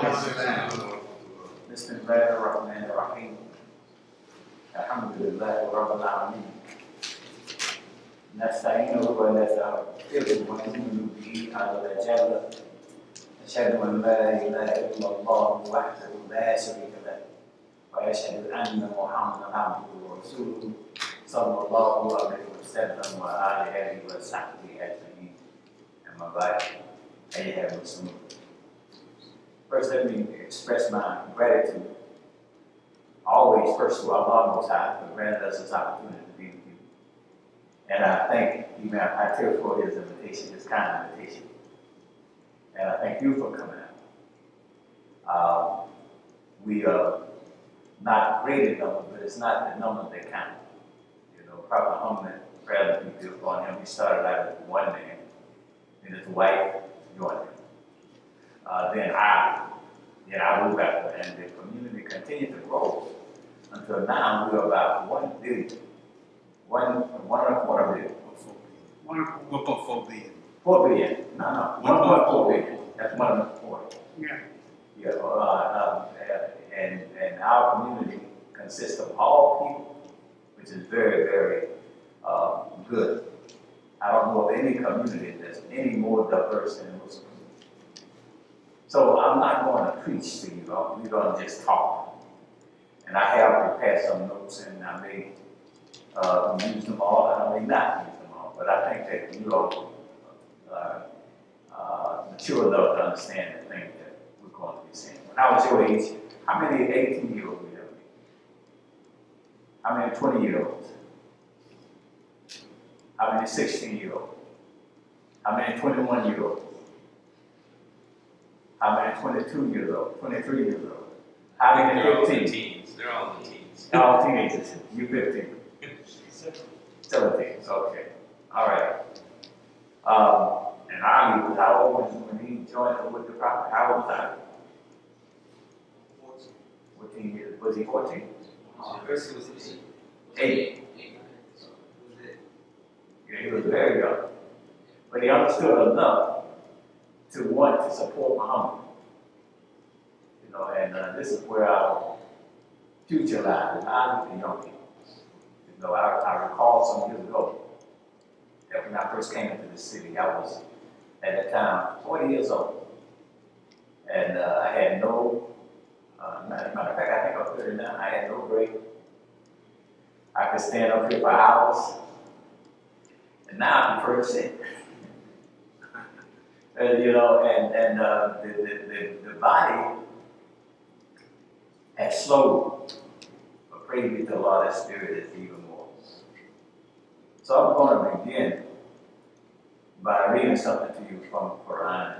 Bismillahirrahmanirrahim. Alhamdulillahi Rabbil Alameen. Nasta'inuhu wa nastaghfiruhu wa nu'minu bihi ala al-jalla. Ashhadu an la ilaha illallah wahdahu la sharika lahu. Wa ashhadu anna Muhammadan abduhu wa rasuluhu sallallahu alaihi wa sallam wa alihi wa sahbihi ajma'in. Amma ba'd. Ayyuha al-muslimun. First, let me express my gratitude, always, first of all, Allah Most High, for granting us this opportunity to be with you. And I thank Imam Khalil for his invitation, his kind invitation. And I thank you for coming out. We are not great in numbers, but it's not the numbers that count. You know, Prophet Muhammad, prayer be built on him. He started out as one man, and his wife joined him. Then I moved after, and the community continued to grow until now we are about 1 billion. 1.25 billion. 1.4 billion. 4 billion. No. 1.4 billion. That's 1.4. Yeah. Yeah. And our community consists of all people, which is very, very good. I don't know of any community that's any more diverse than Muslim. So I'm not going to preach to you. We're going to just talk. And I have prepared some notes, and I may use them all, and I may not use them all. But I think that you all mature enough to understand the things that we're going to be saying. When I was your age, how many 18-year-olds we have? How many 20-year-olds? How many 16-year-olds? How many 21-year-olds? How many 22 years old, 23 years old? How many 15? Teens. They're all the teens. All teenagers. You 15. 17. Okay. All right. And Ali was how old when he joined with the Prophet? How old was I? 14 years. Was he 14? First he was 8. 8. Yeah, he was very young. But he understood enough to want to support Muhammad. You know, and this is where our future lies, not the young people. You know, I recall some years ago that when I first came into the city, I was at that time 40 years old. And I had no, matter of fact, I think I was 39, I had no break. I could stand up here for hours. And now I prefer to sit. You know, and the body has slowed, but praise be to Allah, that spirit is even more. So I'm going to begin by reading something to you from Quran.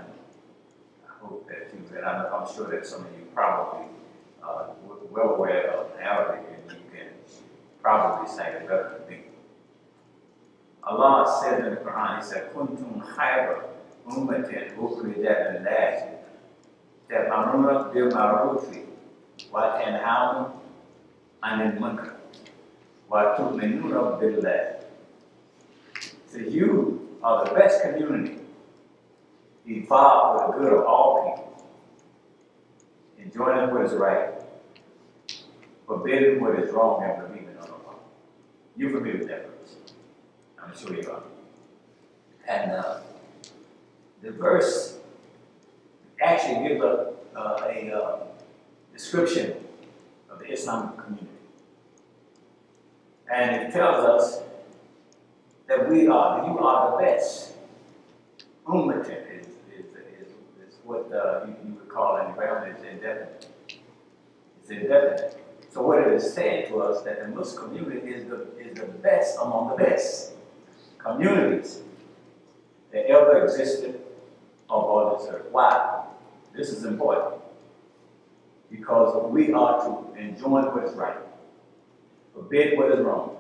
I hope that you, and I'm sure that some of you probably well aware of Arabic, and you can probably say it better than me. Allah said in the Quran, He said, "Kuntum khayra ummatin ukhrijat lin-nas ta'muruna bil-ma'rufi wa tanhauna 'anil munkar wa tu'minuna billah." So you are the best community, evolved for the good of all people, enjoying what is right, forbidding what is wrong, and believing on Allah. You're familiar with that verse. I'm sure you are. And the verse actually gives a description of the Islamic community. And it tells us that you are the best. Ummatan is what you would call in Arabic is indefinite. It's indefinite. So what it is saying to us that the Muslim community is the best among the best communities that ever existed on all this earth. Why? This is important. Because we are to enjoy what is right, forbid what is wrong,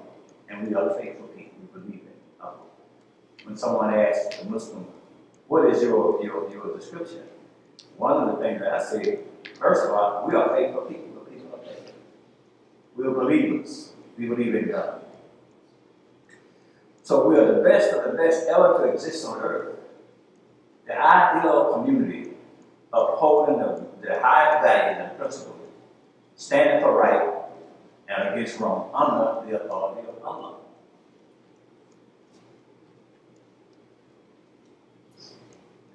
and we are faithful people. We believe in Allah. When someone asks a Muslim, what is your description? One of the things that I say, first of all, we are faithful people. We're people of faith. We're believers. We believe in God. So we are the best of the best ever to exist on earth. The ideal community upholding the highest values and principles, standing for right and against wrong under the authority of Allah.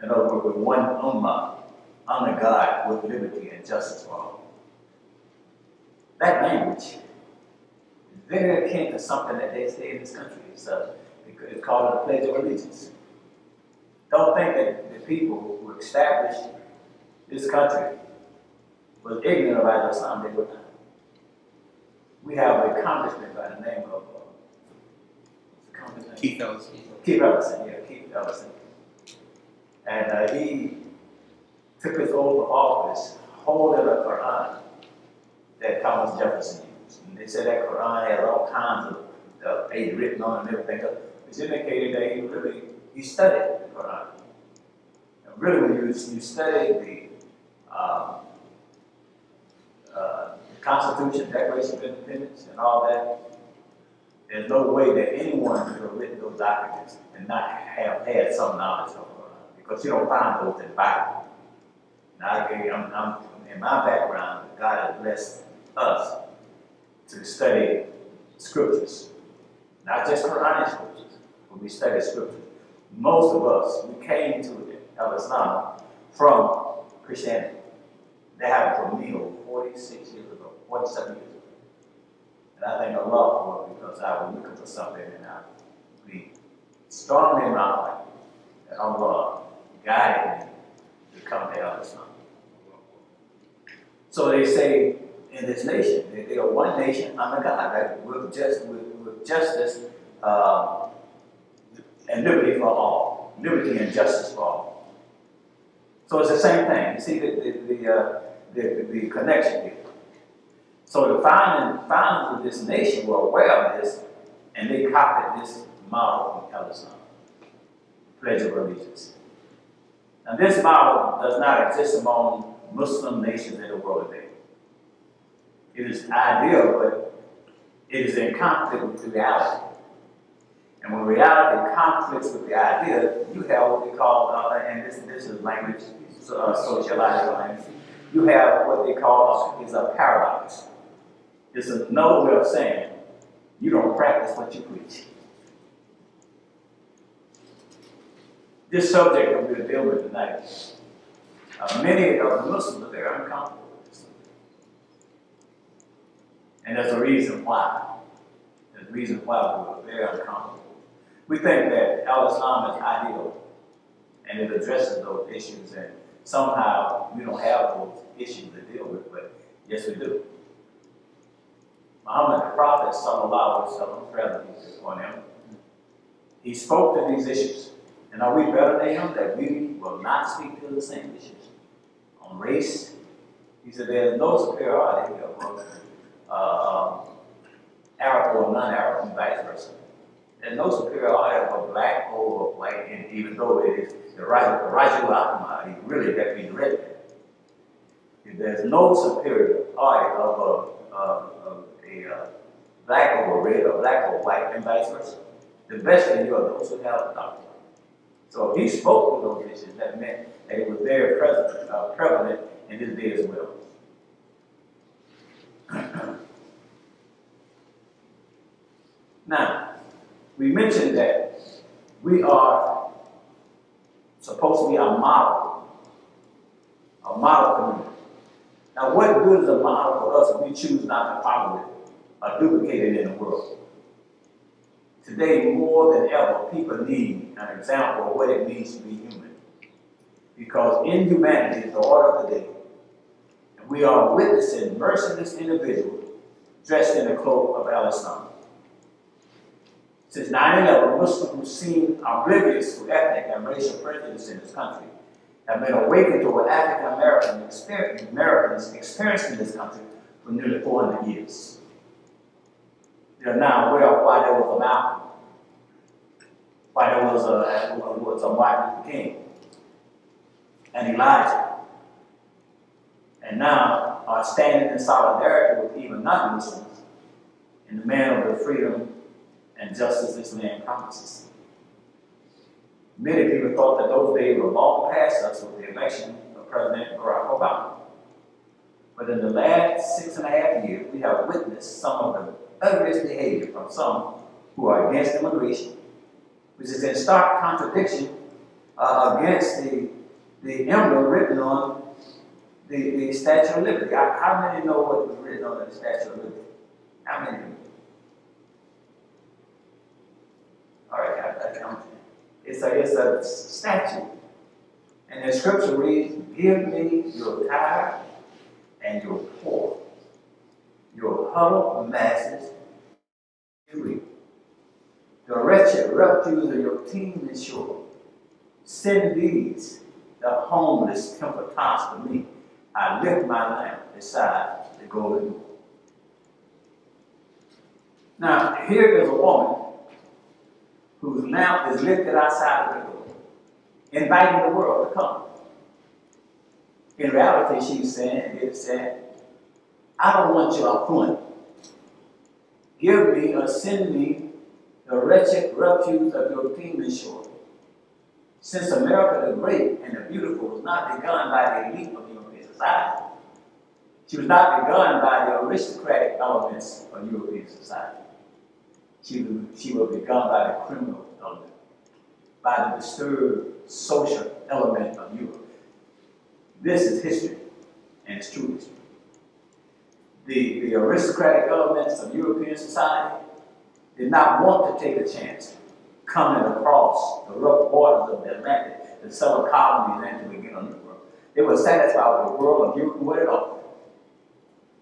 In other words, with one ummah, under God, with liberty and justice for all. That language is very akin to something that they say in this country. It's called the Pledge of Allegiance. Don't think that the people who established this country was ignorant about Islam. They were not. We have a congressman by the name of Keith Ellison. Keith Ellison, yeah, Keith Ellison. And he took his oath of office holding a Quran that Thomas Jefferson used. And they said that Quran had all kinds of things written on it and everything else, which indicated that he studied the Quran. And really, when you study the Constitution, Declaration of Independence, and all that, there's no way that anyone could have written those documents and not have had some knowledge of Quran, because you don't find those in the Bible. Now, in my background, God has blessed us to study scriptures, not just Quranic scriptures, but we study scriptures. Most of us, we came to Islam from Christianity. That happened for me over 46 years ago, 47 years ago. And I thank Allah for it, because I was looking for something, and I believe strongly in my heart that Allah guided me to come to Islam. So they say in this nation, they are one nation under God, right? with justice and liberty for all, liberty and justice for all. So it's the same thing. You see the connection here. So the founders of this nation were aware of this, and they copied this model from Islam, Pledge of Allegiance. Now, this model does not exist among Muslim nations in the world today. It is ideal, but it is in conflict with reality. And when reality conflicts with the idea, you have what they call, and this is language, socialized language, you have what they call is a paradox. It's another way of saying you don't practice what you preach. This subject that we're dealing with tonight, many of the Muslims are very uncomfortable with this. And there's a reason why. There's a reason why we're very uncomfortable. We think that Al-Islam is ideal, and it addresses those issues, and somehow we don't have those issues to deal with, but yes, we do. Muhammad the Prophet, sallallahu alaihi wasallam, prayer be upon him, he spoke to these issues. And are we better than him that we will not speak to the same issues? On race, he said there's no superiority of Arab or non-Arab and vice versa. There's no superiority of a black over white, and even though it is the Rajul Ahmad, he really that means red. There's no superiority of a black over red or black over white and vice versa. The best in you are those who have the doctrine. So if he spoke to those issues, that meant that it was very prevalent in his day as well. Now, we mentioned that we are supposed to be a model community. Now, what good is a model for us if we choose not to follow it or duplicate it in the world? Today, more than ever, people need an example of what it means to be human. Because inhumanity is the order of the day. And we are witnessing merciless individuals dressed in the cloak of Al-Islam. Since 9/11, Muslims who seem oblivious to ethnic and racial prejudice in this country have been awakened to what African Americans experienced in this country for nearly 400 years. They are now aware of why there was a Malcolm, why there was a Martin Luther King, and Elijah, and now are standing in solidarity with even non-Muslims in the manner of the freedom and justice this land promises. Many people thought that those days were long past us with the election of President Barack Obama. But in the last 6.5 years, we have witnessed some of the ugliest behavior from some who are against immigration, which is in stark contradiction against the emblem written on the Statue of Liberty. How many know what was written on the Statue of Liberty? How many of you? All right, I count. It's a statue. And the scripture reads, "Give me your tithe and your poor, your huddled masses, free. The wretched refuse of your team is sure. Send these, the homeless, temper tossed to me. I lift my lamp beside the golden door." Now, here is a woman whose lamp is lifted outside of the door, inviting the world to come. In reality, she's saying, I don't want your appointment. Give me or send me the wretched refuse of your kingdom shore. Since America the Great and the Beautiful was not begun by the elite of European society, she was not begun by the aristocratic elements of European society. She was begun by the criminal element, by the disturbed social element of Europe. This is history, and it's true history. The aristocratic elements of European society did not want to take a chance coming across the rough waters of the Atlantic to settle colonies and to begin a new world. They were satisfied with the world of Europe and what it offered.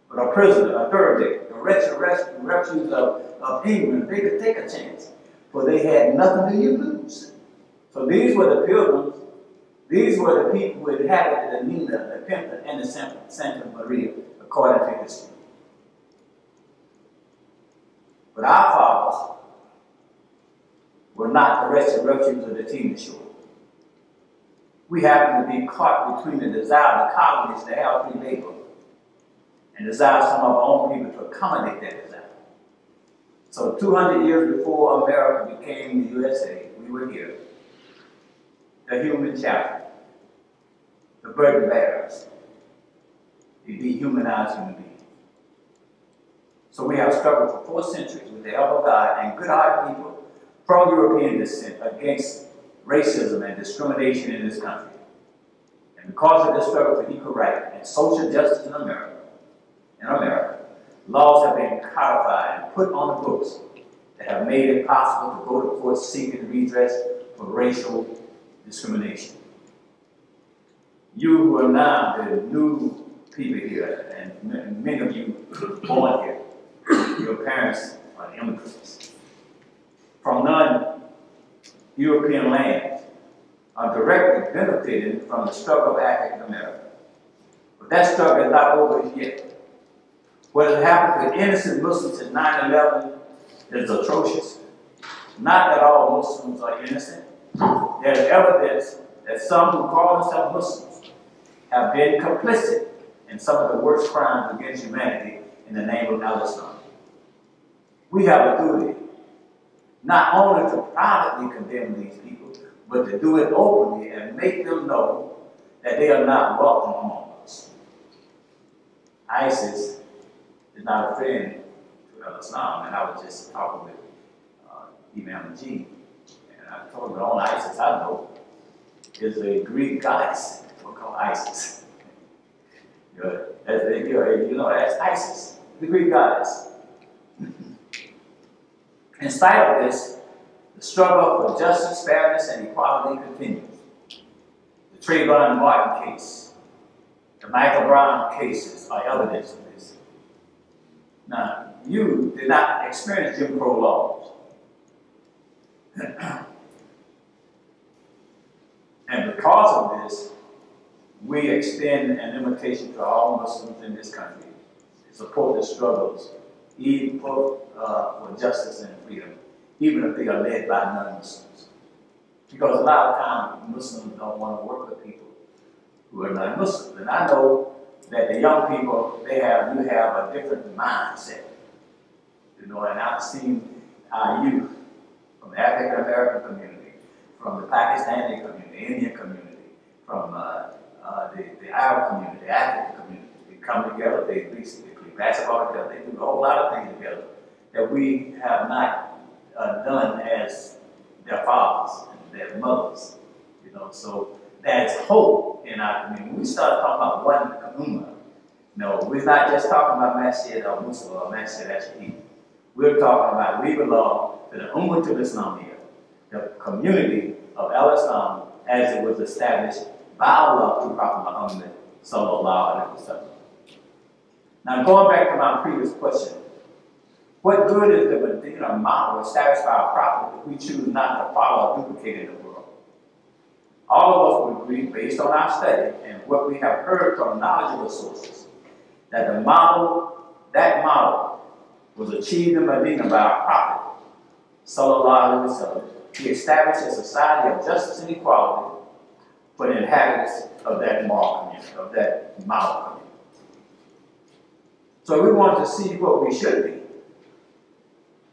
But a prisoner, a third, the wretched refuse of England, they could take a chance, for they had nothing to lose. So these were the pilgrims. These were the people who inhabited the Nina, the Pinta, and the Santa Maria, according to history. But our fathers were not the wretched refuse of the teeming shore. We happen to be caught between the desire of the colonies to have free labor and desire some of our own people to accommodate that desire. So 200 years before America became the USA, we were here. The human chapter, the burden bearers, the dehumanized human beings. So we have struggled for 4 centuries with the help of God and good-hearted people from European descent against racism and discrimination in this country. And because of this struggle for equal right and social justice in America, laws have been codified and put on the books that have made it possible to go to court seeking redress for racial discrimination. You who are now the new people here, and many of you born here, your parents are immigrants from non-European lands, are directly benefiting from the struggle of African America. But that struggle is not over yet. What has happened to innocent Muslims in 9/11 is atrocious. Not that all Muslims are innocent. There is evidence that some who call themselves Muslims have been complicit in some of the worst crimes against humanity in the name of Islam. We have a duty not only to privately condemn these people, but to do it openly and make them know that they are not welcome among us. ISIS is not a friend to Islam, and I was just talking with Imam Khalil, and I told him the only ISIS I know is a Greek goddess. We'll call ISIS. That's ISIS, the Greek goddess. In spite of this, the struggle for justice, fairness, and equality continues. The Trayvon Martin case, the Michael Brown cases are evidence of this. Now, you did not experience Jim Crow laws. And because of this, we extend an invitation to all Muslims in this country to support the struggles, even for justice and freedom, even if they are led by non-Muslims. Because a lot of times Muslims don't want to work with people who are non-Muslims. And I know that the young people, you have a different mindset. And I've seen our youth from the African American community, from the Pakistani community, Indian community, from the Arab community, the African community. They come together, they play basketball together, they do a whole lot of things together that we have not done as their fathers and their mothers. You know, so there's hope in our community. When we start talking about one ummah, no, we're not just talking about Masjid al-Musa or Masjid al-Shahid. We're talking about we belong to the Ummah to Islam here, the community of al-Islam as it was established by Allah through Prophet Muhammad sallallahu alaihi wasallam. Now going back to my previous question, what good is the Medina model established by our prophet if we choose not to follow or duplicate in the world? All of us would agree, based on our study and what we have heard from knowledgeable sources, that that model was achieved in Medina by our prophet sallallahu alaihi wasallam. He established a society of justice and equality for the inhabitants of that moral community, of that model community. So we want to see what we should be.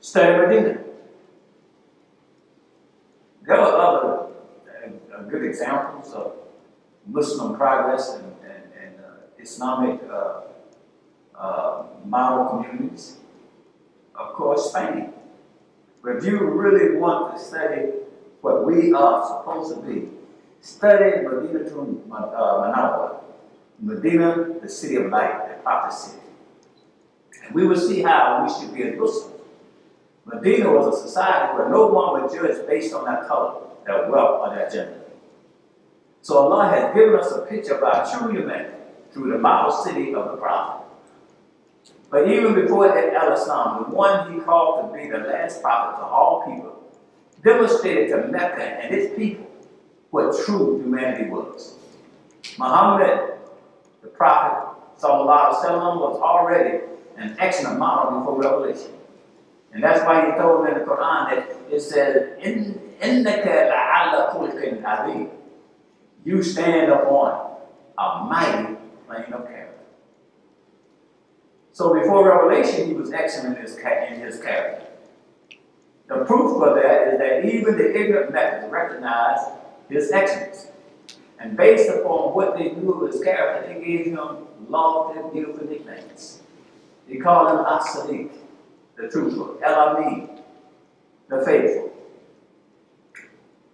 Study Medina. There are other good examples of Muslim progress and Islamic model communities. Of course, Spain. But if you really want to study what we are supposed to be, study Medina to Manawwara. Medina, the city of light, the prophet city. And we will see how we should be as Muslims. Medina was a society where no one was judged based on their color, their wealth, or their gender. So Allah has given us a picture of our true humanity through the model city of the prophet. But even before that, al-Islam, the one he called to be the last prophet to all people, demonstrated to Mecca and its people what true humanity was. Muhammad, the prophet, sallallahu alaihi wasallam, was already an excellent model before Revelation. And that's why he told me in the Quran that it says, "Innaka la'ala khulqin azim." You stand upon a mighty plane of character. So before Revelation, he was excellent in his character. The proof for that is that even the ignorant Meccans recognized his excellence. And based upon what they knew of his character, they gave him lofty, beautiful nicknames. They called him As-Sadiq, the truthful, El-Amin, the faithful.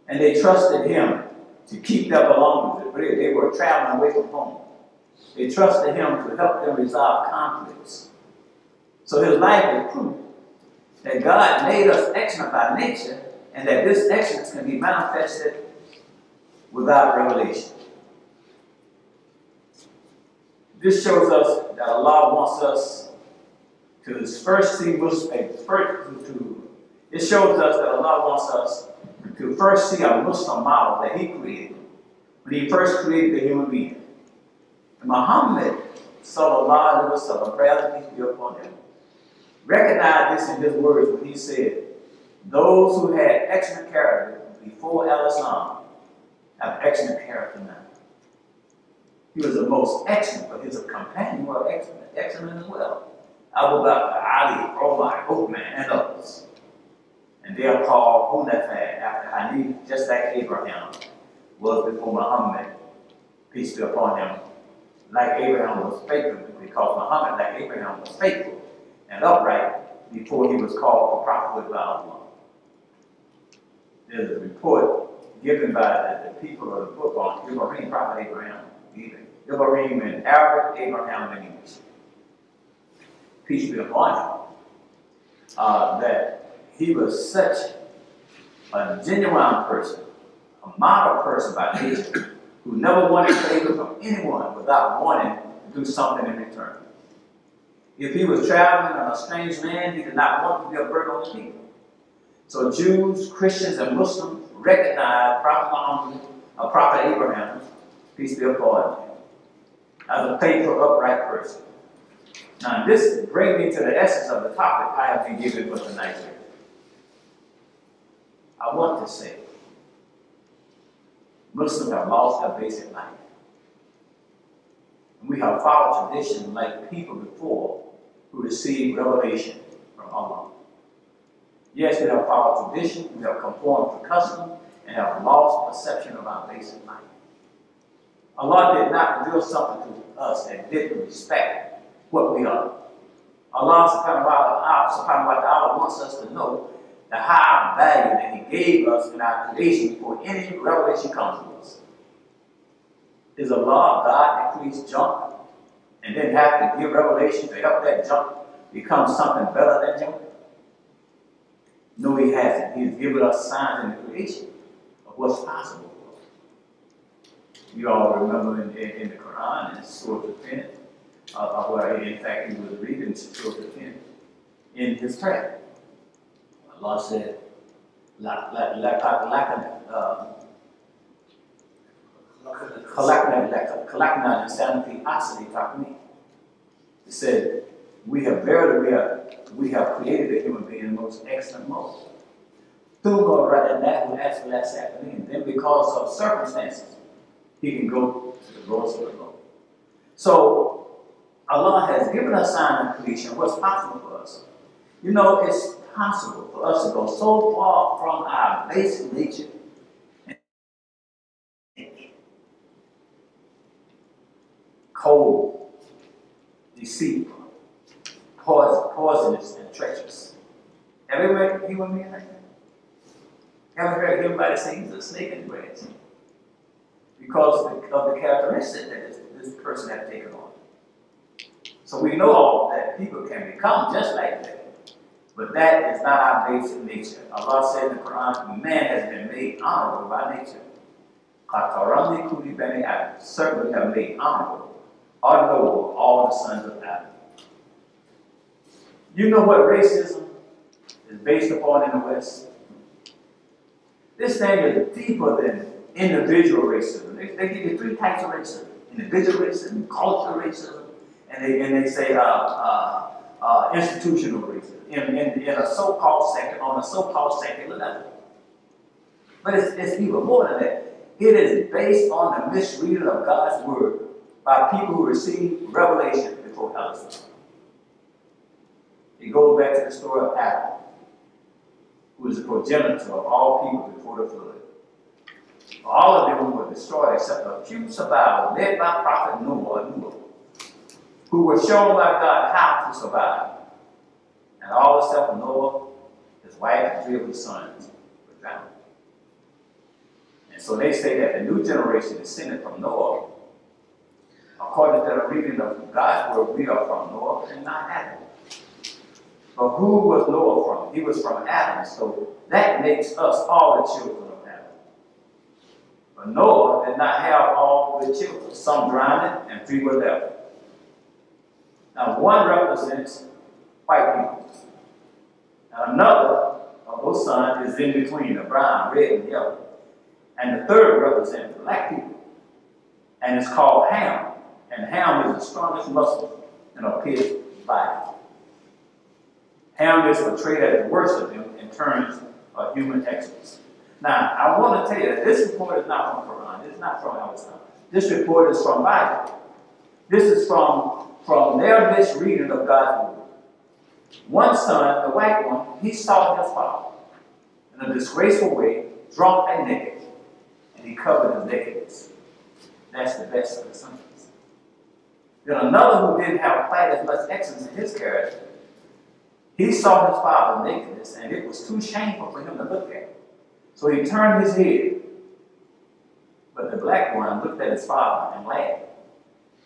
And they trusted him to keep their belongings. They were traveling away from home. They trusted him to help them resolve conflicts. So his life is proof that God made us excellent by nature and that this excellence can be manifested without revelation. This shows us that Allah wants us to first see Muslims. It shows us that Allah wants us to first see a Muslim model that he created when he first created the human being. And Muhammad, sallallahu alaihi wasallam, praise and peace be upon him, recognized this in his words when he said, "Those who had excellent character before al-Islam have excellent character now." He was the most excellent, but his companions were excellent as well. Abu Bakr, Ali, Omar, Uthman, and others. And they are called Hunafan after Hanif, just like Abraham was before Muhammad, peace be upon him. Like Abraham was faithful, because Muhammad, like Abraham, was faithful and upright before he was called for prophethood by Allah. There's a report given by the people of the book on Ibrahim, Prophet Abraham, Ibrahim in Arabic, Abraham in English. Peace be upon him. That he was such a genuine person, a model person by nature, who never wanted favor from anyone without wanting to do something in return. If he was traveling on a strange land, he did not want to be a burden on the people. So Jews, Christians, and Muslims recognized Prophet Muhammad, Prophet Abraham, peace be upon him, as a faithful, upright person. Now this brings me to the essence of the topic I have been given for tonight. I want to say, Muslims have lost their basic life. And we have followed tradition like people before who received revelation from Allah. Yes, we have followed tradition, we have conformed to custom, and have lost perception of our basic life. Allah did not reveal something to us that didn't respect what we are. Allah subhanahu wa ta'ala wants us to know the high value that He gave us in our creation before any revelation comes to us. Is Allah a God that creates junk and then have to give revelation to help that junk become something better than junk? No, He hasn't. He has given us signs in the creation of what's possible for us. You all remember in the Quran, in Surah 10, where in fact He was reading Surah 10 in His prayer. Allah said, He said, we have created a human being in the most excellent mode. And then because of circumstances, he can go to the lowest of the low. So Allah has given us sign in creation what's possible for us. You know, it's possible for us to go so far from our basic nature. Cold, deceitful, poisonous, and treacherous. Have you ever heard human being like that? Have you heard anybody say he's a snake in the grass? Because of the characteristics that this person has taken on. So we know that people can become just like that. But that is not our basic nature. Allah said in the Quran, man has been made honorable by nature. Certainly have made honorable or noble all the sons of Adam. You know what racism is based upon in the West? This thing is deeper than individual racism. They give you three types of racism: individual racism, cultural racism, and they say institutional racism in a so-called secular, on a so-called secular level. But it's even more than that. It is based on the misreading of God's word by people who receive revelation before others. It goes back to the story of Adam, who is the progenitor of all people before the flood. All of them were destroyed except a few survivors, led by prophet Noah, who were shown by God how to survive. And all except Noah, his wife, and 3 of his sons were drowned. And so they say that the new generation descended from Noah. According to the reading of God's word, we are from Noah and not Adam. But who was Noah from? He was from Adam, so that makes us all the children of Adam. But Noah did not have all the children. Some drowned and 3 were left. Now one represents white people. And another of those sons is in between, the brown, red, and yellow. And the third represents black people. And it's called Ham. And Ham is the strongest muscle in a pig's body. Ham is portrayed as the worst of them in terms of human excellence. Now, I want to tell you that this report is not from Quran. It's not from Al-Islam. This report is from Bible. This is from their misreading of God's word. One son, the white one, he saw his father in a disgraceful way, drunk and naked, and he covered his nakedness. That's the best of the sons. Then another who didn't have quite as much excellence in his character, he saw his father's nakedness, and it was too shameful for him to look at. So he turned his head. But the black one looked at his father and laughed.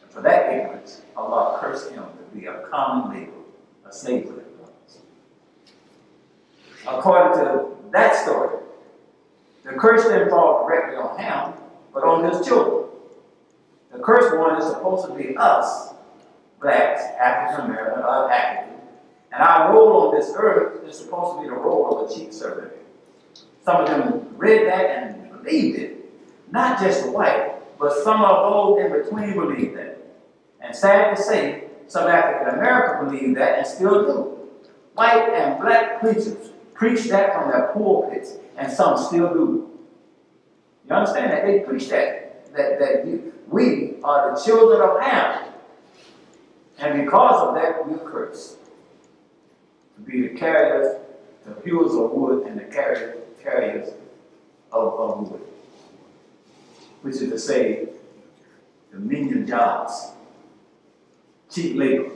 And for that ignorance, Allah cursed him to be a common labor, a slave to the brothers. According to that story, the curse didn't fall directly on Ham, but on his children. The cursed one is supposed to be us, blacks, African American, African. And our role on this earth is supposed to be the role of a cheap servant. Some of them read that and believed it. Not just the white, but some of those in between believed that. And sad to say, some African Americans believe that and still do. White and black preachers preach that from their pulpits, and some still do. You understand that? They preach that we are the children of Ham. And because of that, we're cursed. To be the carriers, the hewers of wood, and the carriers of wood. Which is to say, menial jobs, cheap labor.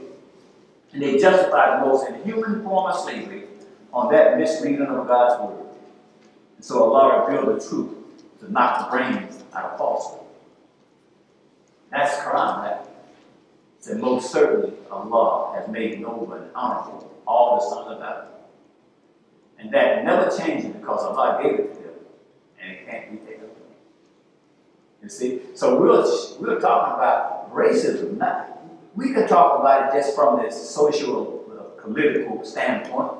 And they justify the most inhuman form of slavery on that misreading of God's word. And so Allah revealed the truth to knock the brains out of falsehood. That's Quran, right? So most certainly Allah has made noble and honorable all the sons of Adam. And that never changes because Allah gave it to them, and it can't be taken away. You see? So we're talking about racism. We could talk about it just from this social, political standpoint,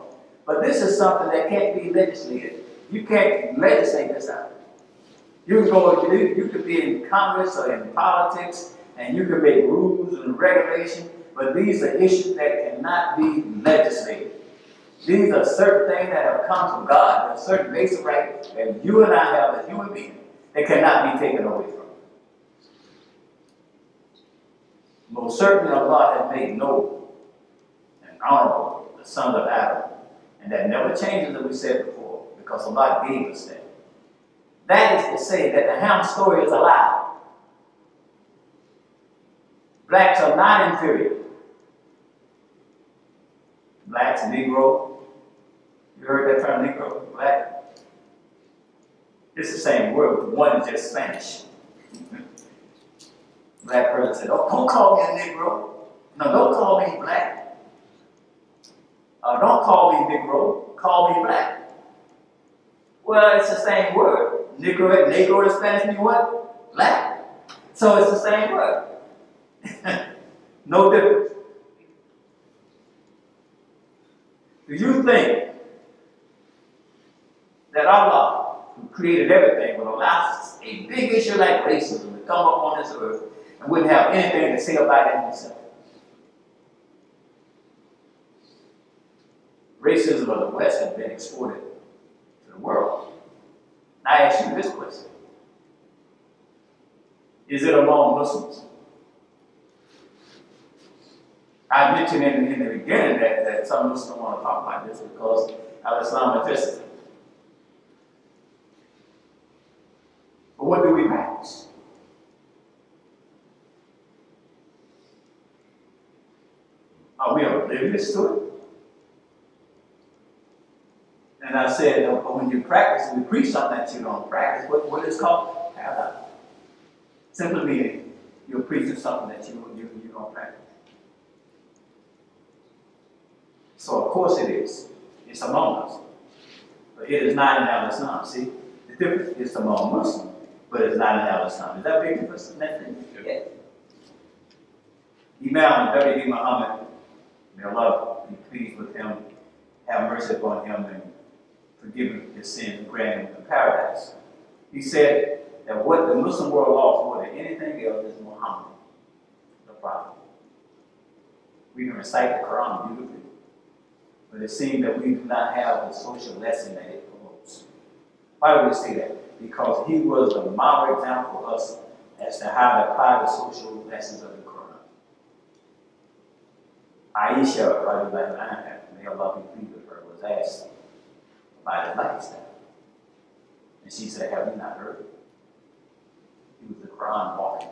but this is something that can't be legislated. You can't legislate this out. You could be in Congress or in politics, and you can make rules and regulations, but these are issues that cannot be legislated. These are certain things that have come from God. There are certain basic rights that you and I have as human beings that cannot be taken away from us. Most certainly Allah has made noble and honorable the sons of Adam. And that never changes, as we said before, because Allah gave us that. That is to say that the Ham story is a lie. Blacks are not inferior. Blacks, Negro. You heard that term, Negro, black? It's the same word, one is just Spanish. Black person said, oh, don't call me a Negro. No, don't call me black. Don't call me Negro, call me black. Well, it's the same word. Negro in Spanish means what? Black. So it's the same word. No difference. Do you think that Allah, who created everything, would allow a big issue like racism to come up on this earth and wouldn't have anything to say about it himself? Racism of the West has been exported to the world. I ask you this question. Is it among Muslims? I mentioned in the beginning that some Muslims don't want to talk about this because Al-Islam addresses it. But what do we practice? Are we oblivious to it? And I said, when you practice, we preach something that you don't practice. What is called paradigm. Simply meaning you're preaching something that you don't practice. So of course it is. It's among us. But it is not in Al-Islam. See? The difference is among Muslims, but it's not in Al-Islam. Is that a big difference? Yeah. Imam W.D. Muhammad, may Allah be pleased with him, have mercy upon him, and forgive him his sins and grant him the paradise. He said that what the Muslim world lost more than anything else is Muhammad, the Prophet. We can recite the Quran beautifully, but it seems that we do not have the social lesson that it promotes. Why do we say that? Because he was the model example for us as to how to apply the social lessons of the Quran. Aisha, may Allah be pleased with her, was asked about his lifestyle. And she said, have you not heard? He was the Quran walking.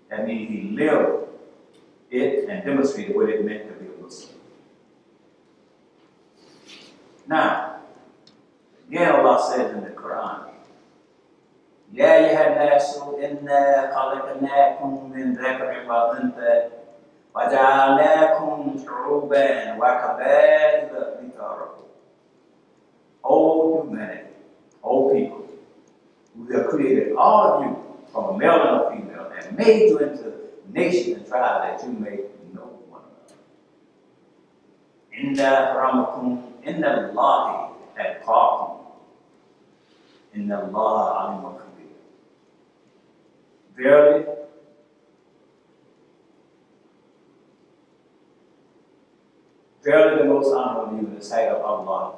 That means he lived it and demonstrated what it meant to be a Muslim. Now, again Allah says in the Quran, يا أيها الناس إنا خلقناكم من ذكر وأنثى وجعلناكم شعوبا وقبائل لتعارفوا. O humanity, O people, we have created all of you from a male and a female and made you into nations and tribes that you may know one another. Inna ramakum inna Allahi atqakum. Inna Allah alimun kabir. Verily, the most honorable of you in the sight of Allah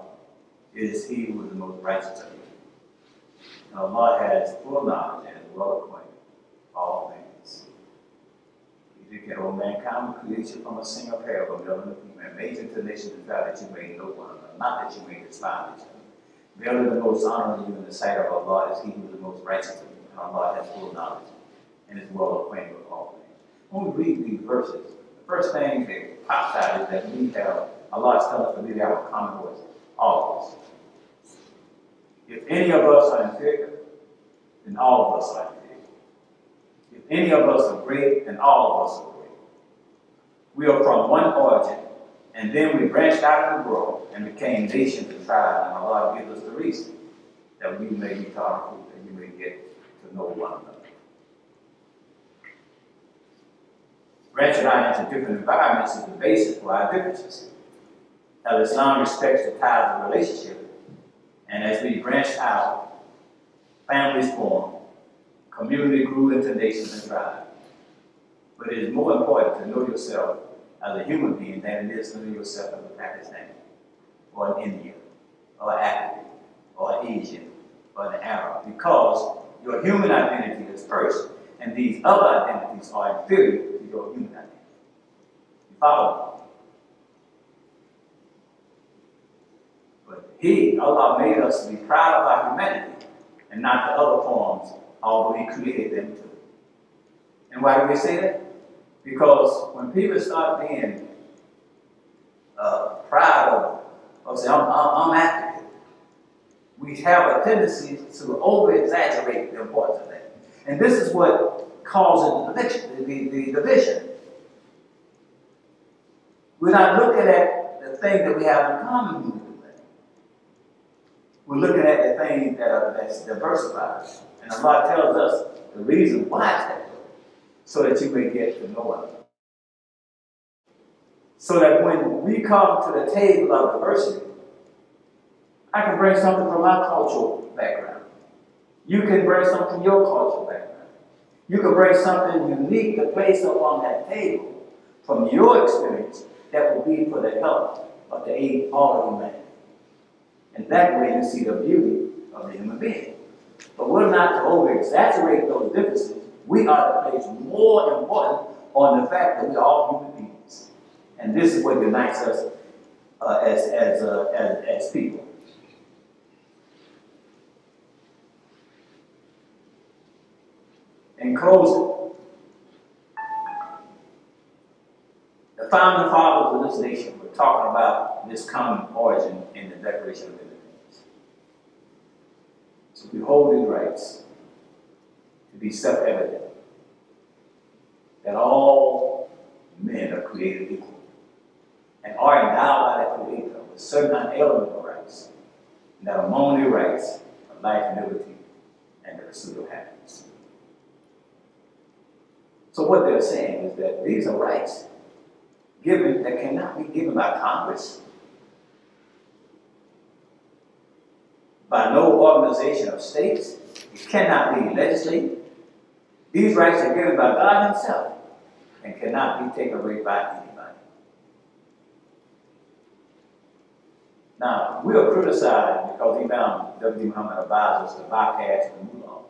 is he who is the most righteous of you. And Allah has full knowledge and is well acquainted with all things. He did get all mankind with creation from a single pair of a male and a female, made into nations and tribes that you may know one another, not that you may despise each other. Verily, the most honorable of you in the sight of Allah is he who is the most righteous of you, and Allah has full knowledge and is well acquainted with all things. When we read these verses, the first thing that pops out is that we have, Allah is telling us that we have a common voice, all of us. If any of us are inferior, then all of us are inferior. If any of us are great, then all of us are great. We are from one origin, and then we branched out in the world and became nations and tribes, and Allah gives us the reason that we may be taught the truth and we may get to know one another. Branching out into different environments is the basis for our differences. Now, Islam respects the ties of relationship, and as we branched out, families formed, community grew into nations and tribes. But it is more important to know yourself as a human being than it is to know yourself as a Pakistani, or an Indian, or an African, or an Asian, or an Arab, because your human identity is first, and these other identities are inferior to your human identity. You follow me? But Allah made us to be proud of our humanity and not the other forms, although He created them too. And why do we say that? Because when people start being proud of saying, I'm African, we have a tendency to over-exaggerate the importance of that. And this is what causes the division. We're not looking at the thing that we have in common with. We're looking at the things that's diversified. And Allah tells us the reason why it's that way, so that you may get to know us. So that when we come to the table of diversity, I can bring something from my cultural background. You can bring something from your cultural background. You can bring something unique to place up on that table from your experience that will be for the help of the aid of all of humanity. And that way you see the beauty of the human being. But we're not to over-exaggerate those differences. We are to place more importance on the fact that we are all human beings. And this is what unites us as people. In closing, the founding fathers of this nation were talking about this common origin in the Declaration of Independence. To behold these rights, to be self-evident, that all men are created equal and are endowed by the Creator with certain unalienable rights, and that among their rights are life, liberty, and the pursuit of happiness. So what they're saying is that these are rights given that cannot be given by Congress, by no organization of states. It cannot be legislated. These rights are given by God Himself and cannot be taken away by anybody. Now, we are criticized because Imam W. Muhammad advised us to bypass the new laws,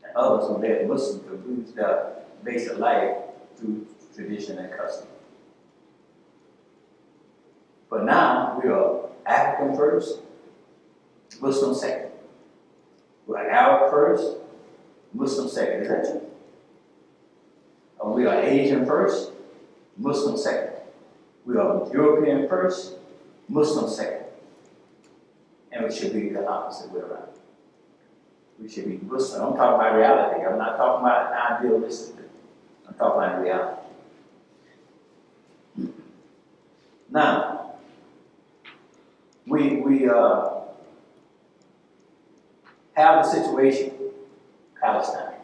and others who led Muslims to lose their basic life through tradition and custom. But now we are African first, Muslim second. We are Arab first, Muslim second. Is that true? Or we are Asian first, Muslim second. We are European first, Muslim second. And we should be the opposite way around. We should be Muslim. I'm talking about reality. I'm not talking about idealistic. I'm talking about reality. Now, we have the situation, Palestine,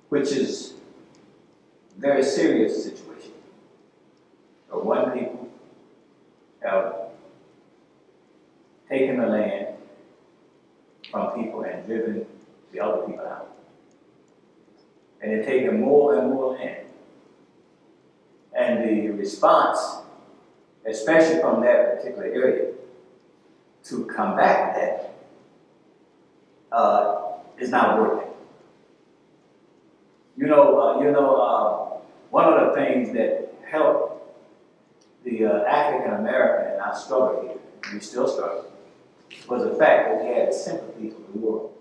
which is a very serious situation. So one people have taken the land from people and driven the other people out. And they're taking more and more land. And the response, especially from that particular area, to combat that is not working. One of the things that helped the African American in our struggle here, and we still struggle, was the fact that we had sympathy for the world.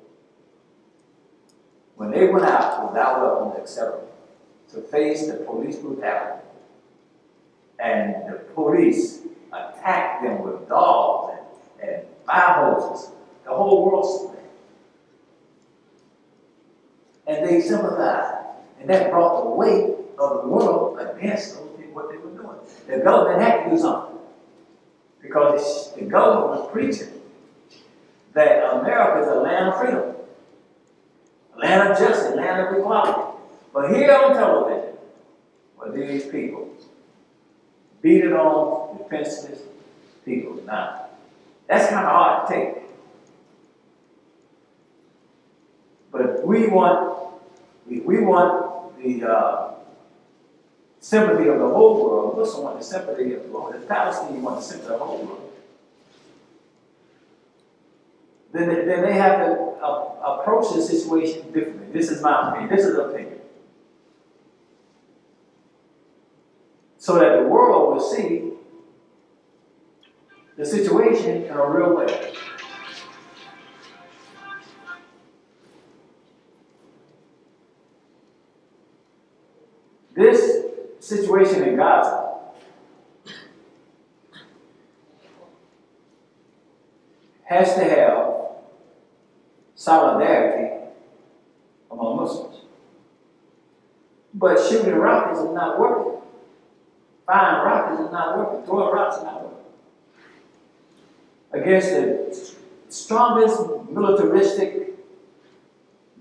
when they went out without weapons, etc., to face the police brutality, and the police attacked them with dogs and fire hoses, the whole world saw that. And they sympathized. And that brought the weight of the world against those people, what they were doing. The government had to do something. Because the government was preaching that America is a land of freedom, a land of justice, a land of equality. But here on television were these people, beating on defenseless people. Now, that's kind of hard to take. But we want the sympathy of the whole world. We also want the sympathy of the world. The Palestinians want the sympathy of the whole world. Then they have to approach the situation differently. This is my opinion. This is an opinion. So that the world will see the situation in a real way. This situation in Gaza has to have solidarity among Muslims. But shooting rockets is not working. Firing rockets is not working. Throwing rocks is not working. Against the strongest militaristic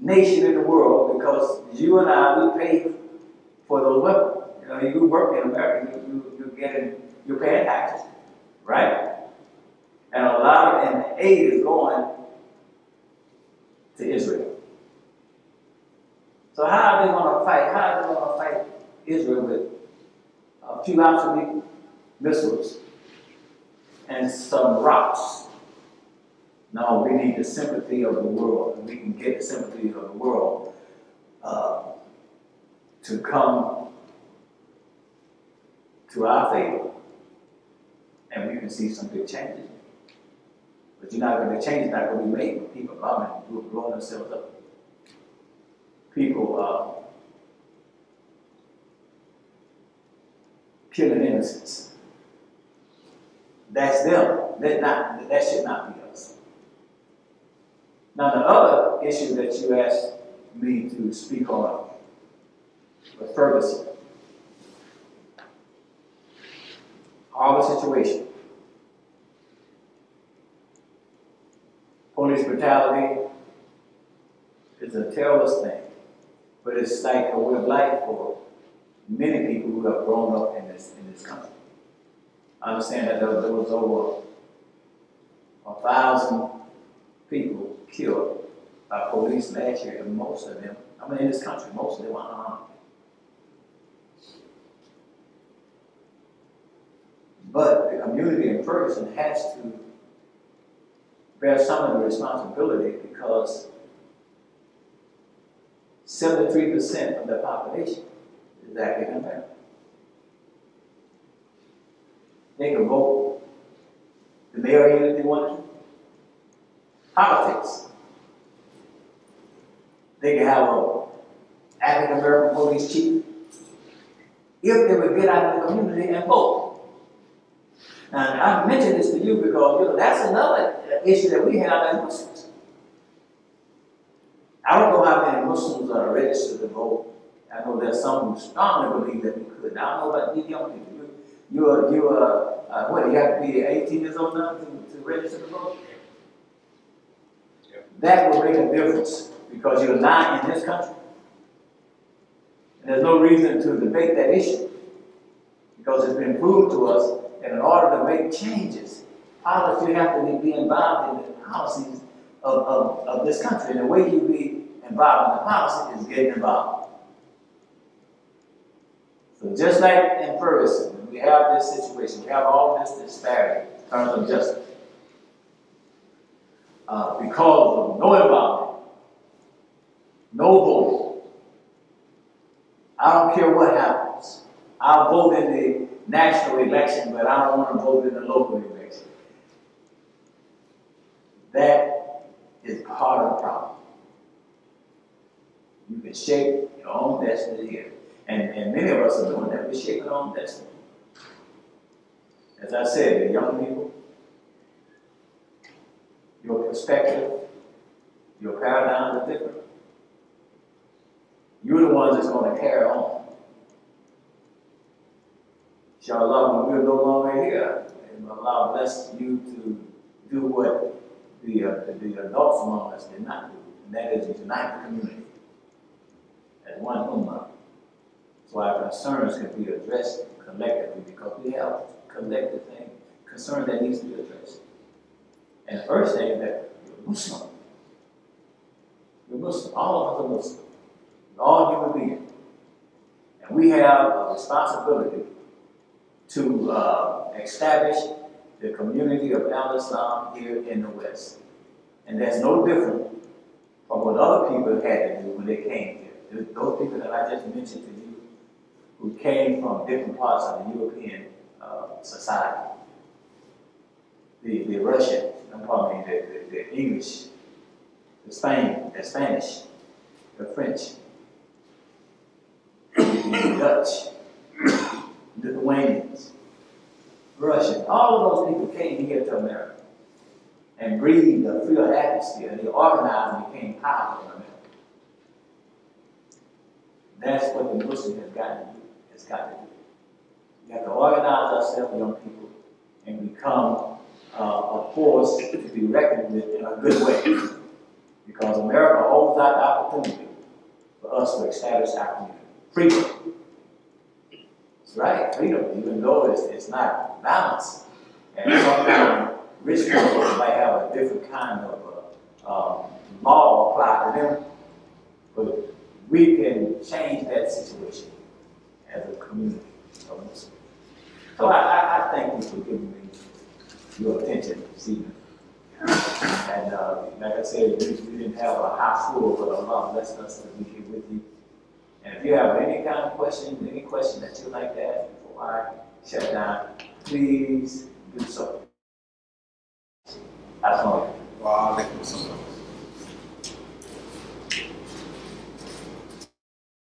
nation in the world, because you and I, we pay for those weapons. You know, you work in America, you're paying taxes, right? And a lot of aid is going to Israel. So how are they going to fight? How are they going to fight Israel with a few obsolete missiles and some rocks? No, we need the sympathy of the world, and we can get the sympathy of the world to come to our favor, and we can see some big changes. But you're not going to change. It's not going to be made with people blowing themselves up. People killing innocents. That's them. That should not be us. Now, the other issue that you asked me to speak on was Ferguson. Horrible situation. Police brutality is a terrible thing, but it's like a way of life for many people who have grown up in this country. I understand that there was over 1,000 people killed by police last year, and most of them, in this country, most of them are unarmed. But the community in Ferguson has to bear some of the responsibility, because 73% of the population is African American. They can vote the mayor if they want to. Politics. They can have an African American police chief if they would get out of the community and vote. Now, I mentioned this to you because that's another issue that we have as Muslims. I don't know how many Muslims are registered to vote. I know there's some who strongly believe that we could. I don't know about these young people. You have to be 18 years old now to register to vote? Yep. That will make a difference, because you're not in this country. And there's no reason to debate that issue, because it's been proved to us that in order to make changes, you have to be involved in the policies of this country. And the way you be involved in the policy is getting involved. So just like in Ferguson, we have this situation, we have all this disparity in terms of justice. Because of no involvement, no voting. I don't care what happens. I'll vote in the national election, but I don't want to vote in the local election. That is part of the problem. shape your own destiny here. And many of us are doing that. We're shaping our own destiny. As I said, the young people, your perspective, your paradigm is different. You're the ones that's going to carry on. Inshallah, when we're no longer here, and Allah bless you to do what the adults among us did not do, and that is unite the community as one ummah. So our concerns can be addressed collectively because we have collective thing, concern that needs to be addressed. And the first thing is that you're Muslim. You're Muslim. All of us are Muslim. We're all human beings. And we have a responsibility to establish the community of Al-Islam here in the West. And that's no different from what other people had to do when they came here. Those people that I just mentioned to you who came from different parts of the European society. The Russian, the English, the Spanish, the French, the Dutch, Lithuanians, Russians, all of those people came here to America and breathed a free atmosphere, and they organized and became powerful in America. That's what the Muslim has got to do. We have to organize ourselves, young people, and become a force to be reckoned with in a good way. Because America holds out the opportunity for us to establish our community. Freedom. That's right, freedom, even though it's not balanced. And sometimes rich people might have a different kind of law applied to them. But we can change that situation as a community of Muslims. So I thank you for giving me your attention this evening. And like I said, we didn't have a house full, but Allah blessed us to be here with you. And if you have any kind of question, any question that you'd like to ask before I shut down, please do so.